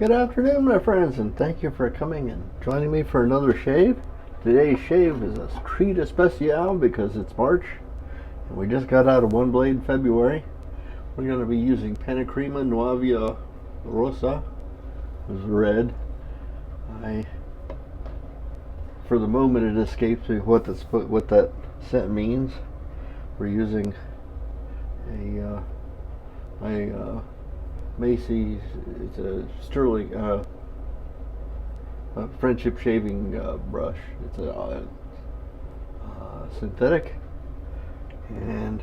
Good afternoon, my friends, and thank you for coming and joining me for another shave. Today's shave is a treat especial because it's March, and we just got out of one blade February. We're going to be using Pannacrema NUAVIA Rosa. It was red. For the moment, it escapes me what that scent means. We're using a Macy's. It's a sterling a friendship shaving brush. It's a synthetic, and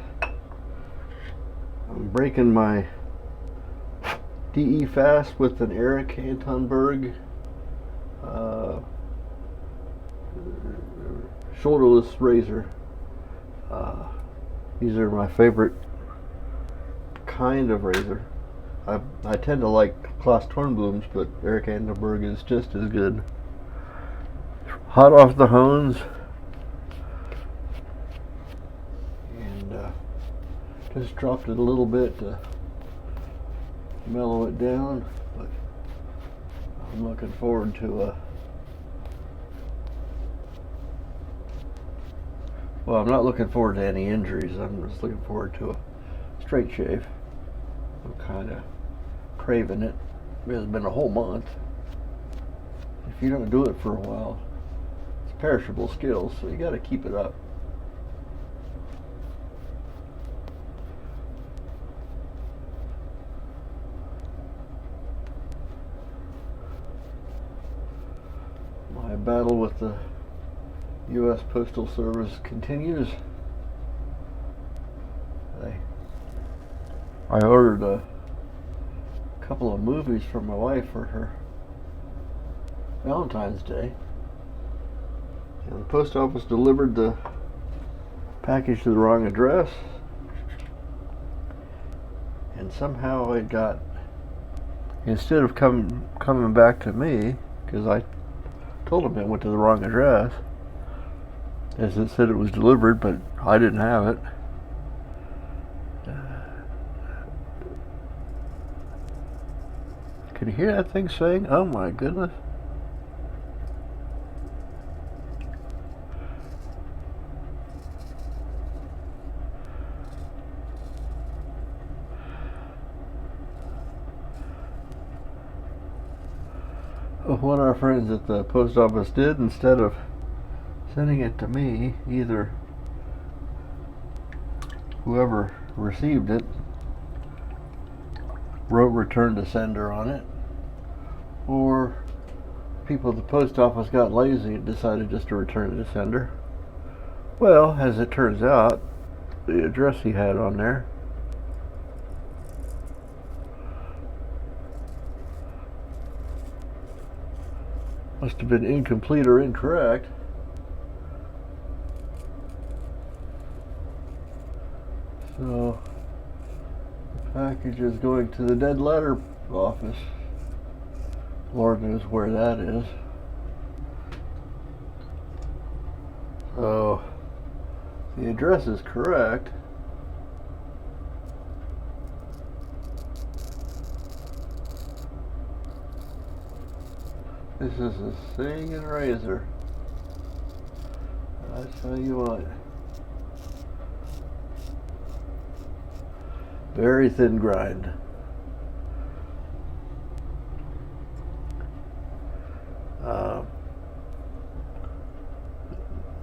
I'm breaking my DE fast with an Erik Anton Berg shoulderless razor. These are my favorite kind of razor. I tend to like Klaus Tornblum's, but Erik Andenberg is just as good. Hot off the hones, and just dropped it a little bit to mellow it down. But I'm looking forward to well, I'm not looking forward to any injuries. I'm just looking forward to a straight shave. I'm kind of craving it. It's been a whole month. If you don't do it for a while, it's perishable skills, so you got to keep it up. My battle with the U.S. Postal Service continues. I ordered a couple of movies for my wife for her Valentine's Day, and the post office delivered the package to the wrong address, and somehow it got, instead of coming back to me, because I told them it went to the wrong address, as it said it was delivered, but I didn't have it. Can you hear that thing saying, "Oh my goodness"? What our friends at the post office did, instead of sending it to me, either whoever received it wrote "return to sender" on it, or people at the post office got lazy and decided just to return it to sender. Well, as it turns out, the address he had on there must have been incomplete or incorrect. So the package is going to the dead letter office. Lord knows where that is. So the address is correct. This is a singing razor. I tell you what. Very thin grind.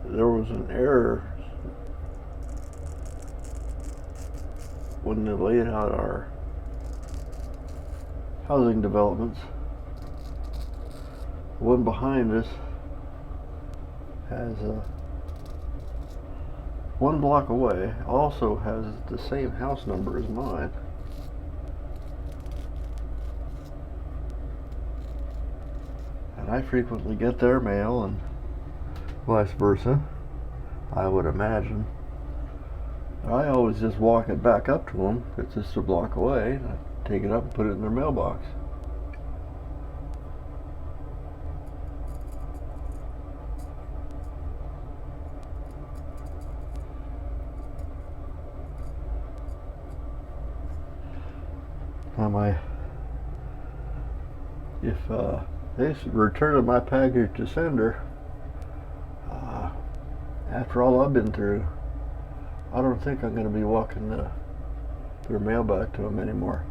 There was an error when they laid out our housing developments. The one behind us has one block away, also has the same house number as mine. And I frequently get their mail and vice versa, I would imagine. I always just walk it back up to them. It's just a block away. I take it up and put it in their mailbox. Now my if they return my package to sender, after all I've been through, I don't think I'm going to be walking their mail back to them anymore.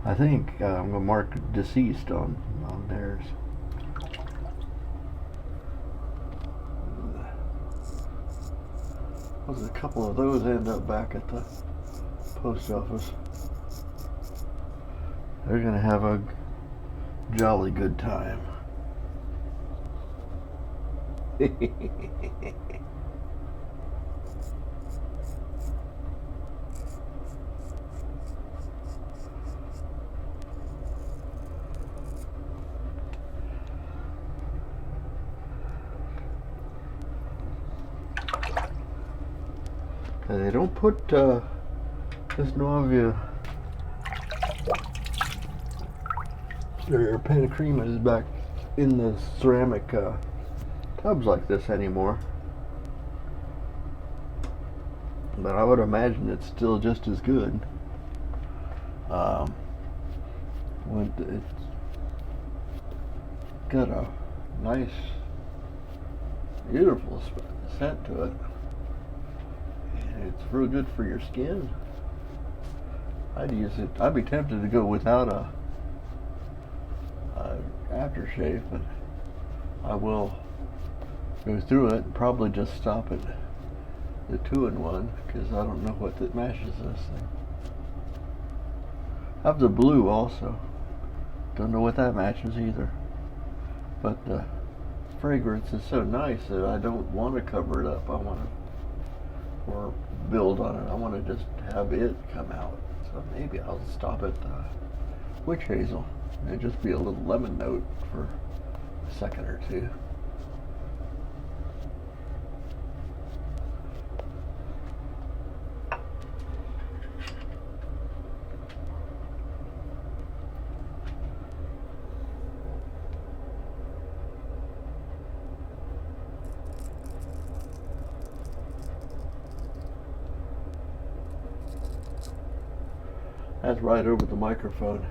I think I'm going to mark deceased on theirs. There's a couple of those end up back at the post office. They're going to have a jolly good time. They don't put this NUAVIA, their Pannacremas back in the ceramic tubs like this anymore. But I would imagine it's still just as good. It's got a nice, beautiful scent to it. It's real good for your skin. I'd use it. I'd be tempted to go without a aftershave, but I will go through it and probably just stop at the 2-in-1 because I don't know what that matches this thing. I have the blue also. Don't know what that matches either. But the fragrance is so nice that I don't want to cover it up. I want to or build on it. I want to just have it come out. So maybe I'll stop at witch hazel and just be a little lemon note for a second or two. That's right over the microphone.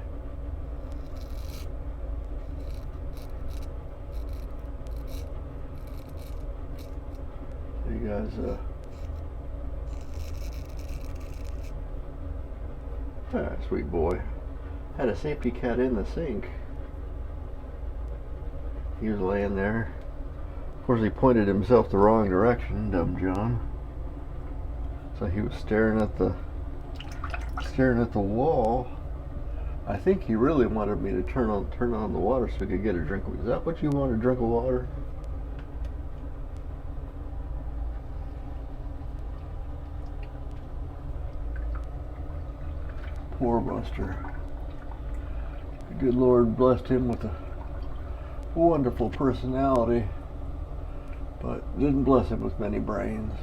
You guys, sweet boy. Had a safety cat in the sink. He was laying there. Of course, he pointed himself the wrong direction, dumb John. So he was staring at the wall. I think he really wanted me to turn on the water so he could get a drink. Is that what you want, a drink of water? Poor Buster. The good Lord blessed him with a wonderful personality, but didn't bless him with many brains.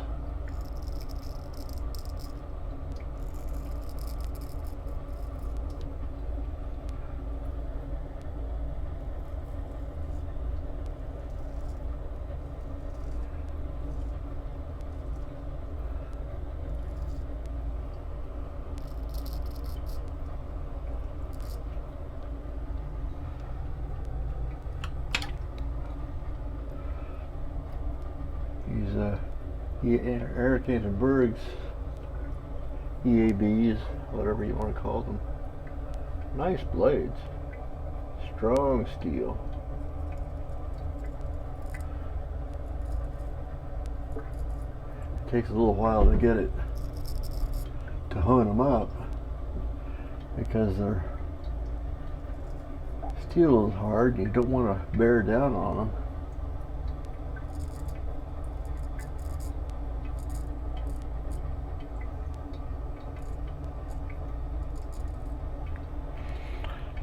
Erik and Berg's EABs, whatever you want to call them. Nice blades. Strong steel. It takes a little while to get it to hone them up because their steel is hard. You don't want to bear down on them.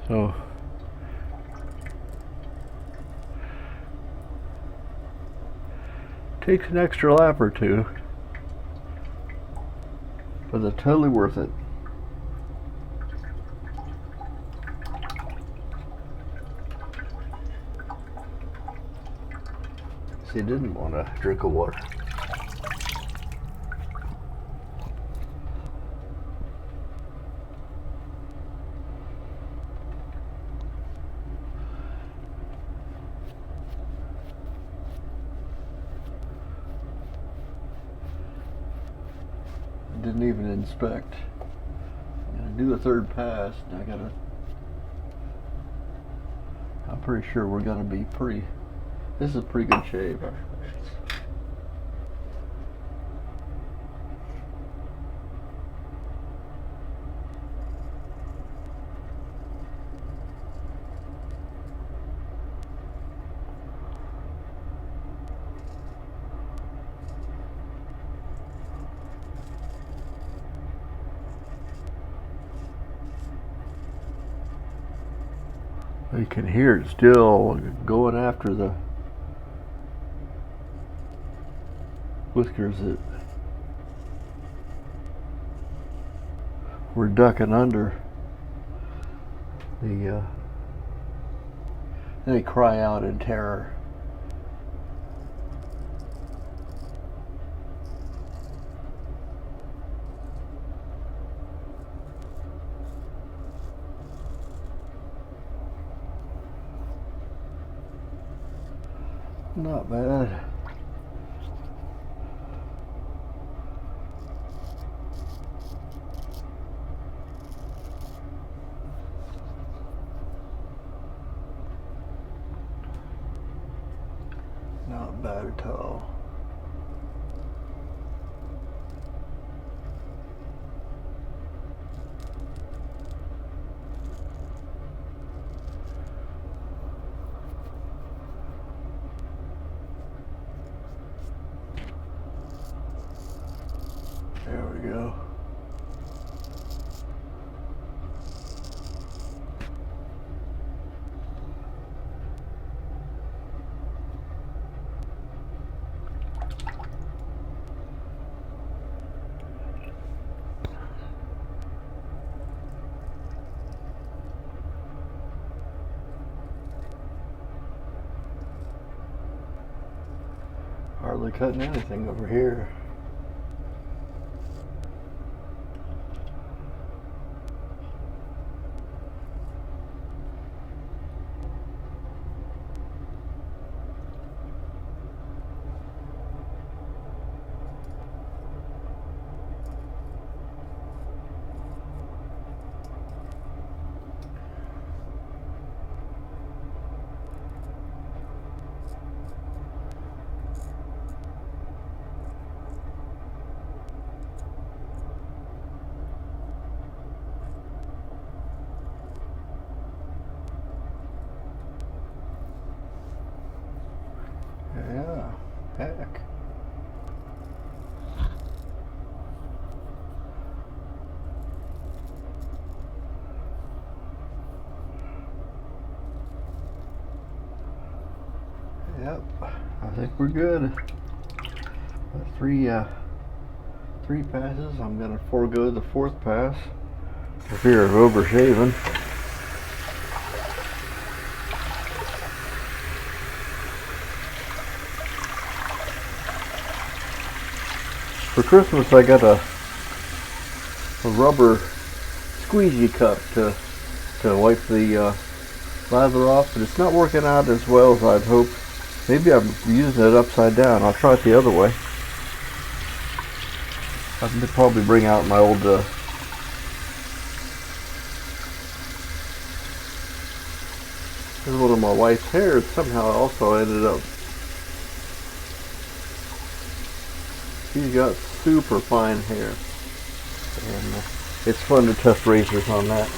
So takes an extra lap or two, but it's totally worth it. She didn't want a drink of water. Didn't even inspect. I'm gonna do a third pass, and I'm pretty sure we're gonna be pretty. This is a pretty good shave. You can hear it still going after the whiskers that we're ducking under. They cry out in terror. Not bad. Not bad at all. There we go. Hardly cutting anything over here. Yeah, heck. Yep, I think we're good. Three passes. I'm gonna forego the fourth pass for fear of overshaving. For Christmas, I got a rubber squeegee cup to wipe the lather off, but it's not working out as well as I'd hoped. Maybe I'm using it upside down. I'll try it the other way. I can probably bring out my old this is one of my wife's hair. Somehow also ended up. She's got super fine hair, and it's fun to test razors on that.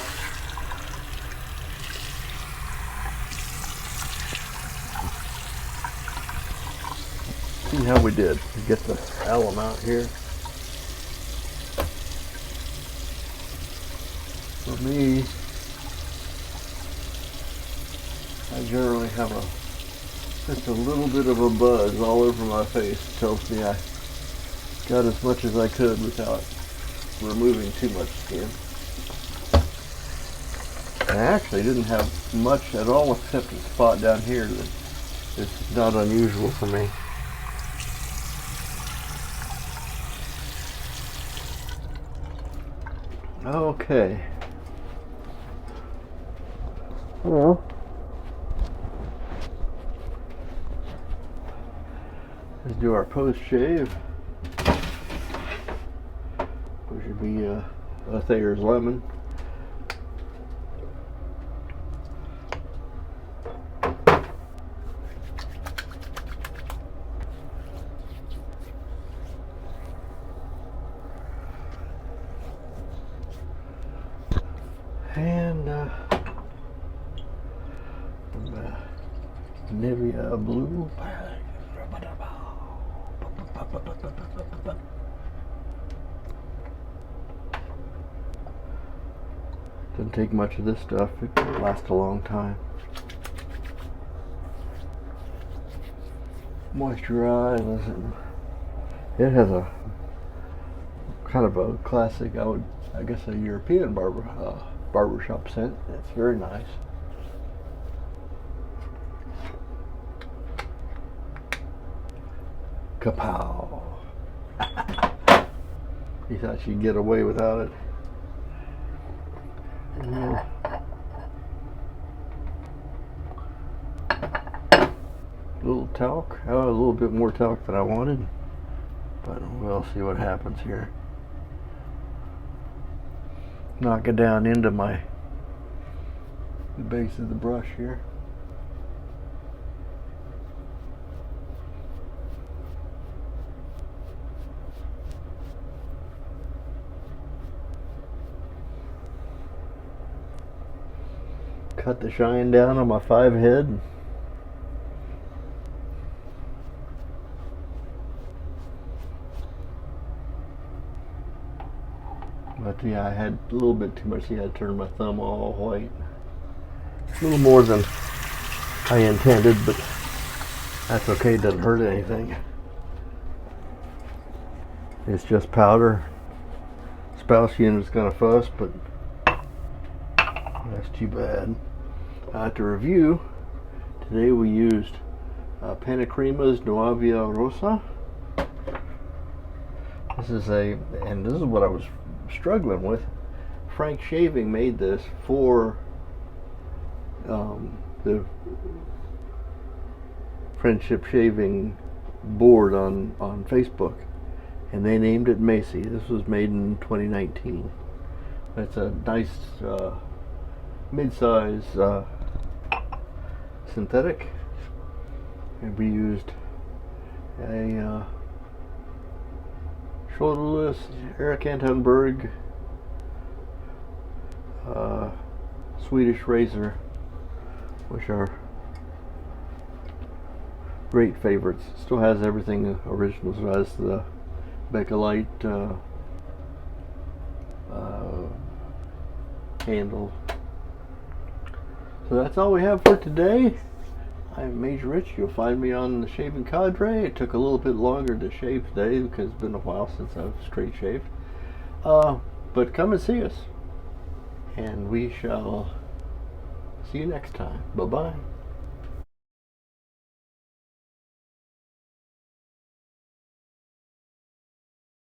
See how we did. We get the alum out here. For me, I generally have just a little bit of a buzz all over my face. It tells me I got as much as I could without removing too much skin. I actually didn't have much at all except a spot down here that is not unusual for me. Okay. Well, let's do our post shave, which would be a Thayer's lemon. And NUAVIA blue. Doesn't take much of this stuff. It can last a long time. Moisturize. It has a kind of a classic, I guess a European barbershop scent. It's very nice. Kapow! You thought she'd get away without it. Little talc. Oh, a little bit more talc than I wanted, but we'll see what happens here. Knock it down into the base of the brush here. Cut the shine down on my 5 head. But yeah, I had a little bit too much. See, I turned my thumb all white. A little more than I intended, but that's okay. It doesn't hurt anything. It's just powder. Spouse unit's gonna fuss, but that's too bad. To review, today we used Pannacrema's NUAVIA Rosa. This is what I was struggling with. Frank Shaving made this for the Friendship Shaving board on Facebook, and they named it Macy. This was made in 2019. It's a nice mid-size synthetic, and we used a shoulderless Erik Anton Berg Swedish razor, which are great favorites. Still has everything original. So it has the Bakelite handle. So that's all we have for today. I'm Major Rich. You'll find me on the Shaving Cadre. It took a little bit longer to shave today because it's been a while since I've straight shaved. But come and see us, and we shall see you next time. Bye-bye.